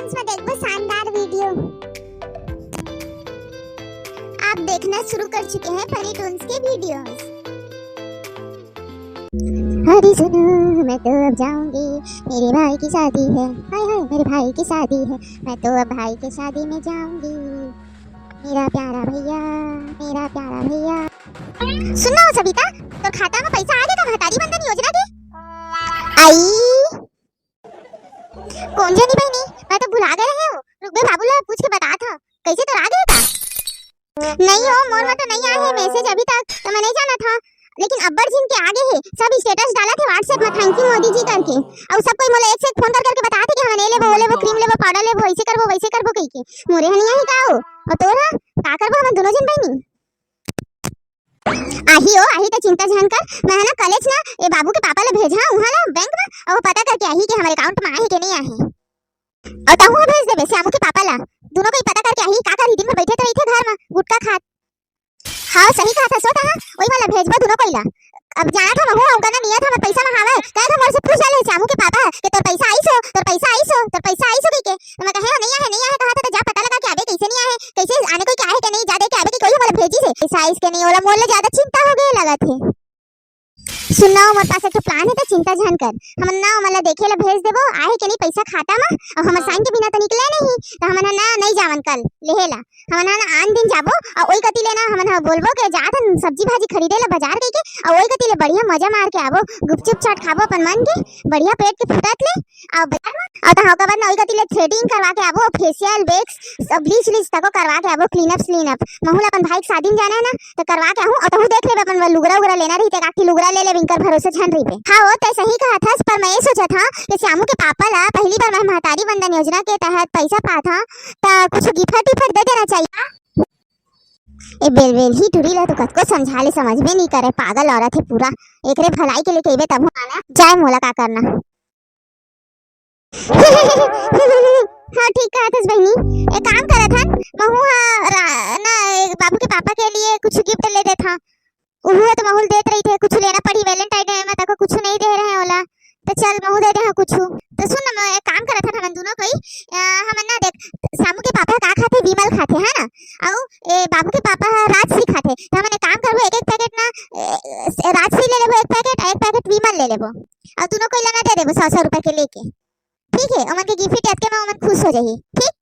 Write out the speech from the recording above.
Toons में देखो शानदार वीडियो। आप देखना शुरू कर चुके हैं फनी टून्स के वीडियोस। हरी सुनो मैं तो अब जाऊंगी, मेरे भाई की शादी है। हाय हाय मेरे भाई की शादी है, मैं तो अब भाई की शादी में जाऊंगी। मेरा प्यारा भैया, मेरा प्यारा भैया। सुनो सविता, तो खाता में पैसा आ गया महतारी बंधन योजना के? आई कौन जानी बहनी, मैं तो भुला गए रहे हो। रुक बे बाबूला पूछ के बता था कैसे तो आ गया था। नहीं हो मोर में तो नहीं आया है मैसेज अभी तक, तो मैं नहीं जाना था। लेकिन अब्बर जिन के आगे है सब स्टेटस डाला थे व्हाट्सएप में थैंक यू मोदी जी करके, और सब कोई मोले एक से एक फोन कर करके बताते कि हम ले लेबो, वो लेबो, क्रीम लेबो, पाउडर लेबो, ऐसे करबो वैसे करबो कह के। मोरे हनिया ही का हो और तोरा का करबो हम दोनों जन बहनी। आही हो आही तो चिंता जान कर, मैं है ना कॉलेज ना ए बाबू के पापा ले भेजा वहां ला बैंक में, और पता करके आही कि हमारे अकाउंट में आए कि नहीं आए। और तहु भेज दे श्यामू के पापा ला, दोनों को ही पता करके आही का कर दिन में बैठे तो रही थे घर में गुटखा खात। हां सही कहा था सोता हां वही वाला भेजबो दोनों को ला। अब जाना था महू उनका नियत था मैं पैसा में हावे कहे था मोर से पूछ ले श्यामू के पापा कि तोर पैसा आई सो तोर पैसा आई सो तोर पैसा आई सो के। तो मैं कहे नहीं है कहा था तो जा पता लगा कि आबे कैसे नहीं आए, कैसे आने कोई क्या है कि नहीं, जा दे के आबे की कोई वाला भेजी से पैसा आई के नहीं वाला मोर ले ज्यादा चिंता हो गई लगा थे। सुनना मोर पास एक प्लान है तो चिंता जान कर हम ना मला देखे ला भेज देबो आए के नहीं पैसा खाता में, और हम साइन के बिना तो निकले नहीं तो हम ना नहीं जावन कल लेहेला हम ना आन दिन जाबो और ओई कति लेना हम बोलबो के जा था सब्जी भाजी खरीदे ला बाजार गई के, और ओई कति ले बढ़िया मजा मार के आबो, गुपचुप चाट खाबो अपन मन के बढ़िया पेट के फुटत ले और बाजार में, और तो ओकर बाद ना ओई कति ले थ्रेडिंग करवा के आबो, फेशियल वैक्स ब्लीच व्लीच तको करवा के आबो, क्लीन अप महूल अपन भाई के शादी में जाना है ना तो करवा के आऊं, और तो देख ले अपन लुगड़ा उगड़ा लेना रही ते काठी लुगड़ा ले ले विंकर भरोसे छन रही पे। हाँ वो तो सही कहा था, पर मैं ये सोचा था कि श्यामू के पापा ला पहली बार मैं महतारी बंधन योजना के तहत पैसा पा था तो कुछ गिफ्ट दे देना चाहिए। ए बेलवेल ही टुरी ला तो कतको समझा ले समझ में नहीं करे, पागल औरत है पूरा, एकरे भलाई के लिए कहबे तब आना जाए मोला का करना। हाँ ठीक कहा था बहनी, एक काम करा था महू ना बाबू के पापा के लिए कुछ गिफ्ट ले दे था, उहुए तो महूल देत रही थे कुछ लेना पड़ी वैलेंटाइन डे में तक कुछ नहीं दे रहे होला, तो चल महू दे दे कुछ। तो सुन ना मैं एक काम करा था हम दोनों कोई हम ना देख श्यामू के पापा का खाते विमल खाते है ना, और ए बाबू के पापा राजश्री खाते, तो हमने काम करबो एक पैकेट ना राजश्री ले लेबो एक पैकेट विमल ले लेबो, और दोनों को लेना दे देबो 100 रुपए के लेके, ठीक है। और मन के गिफ्ट याद के मैं खुश हो जाही, ठीक।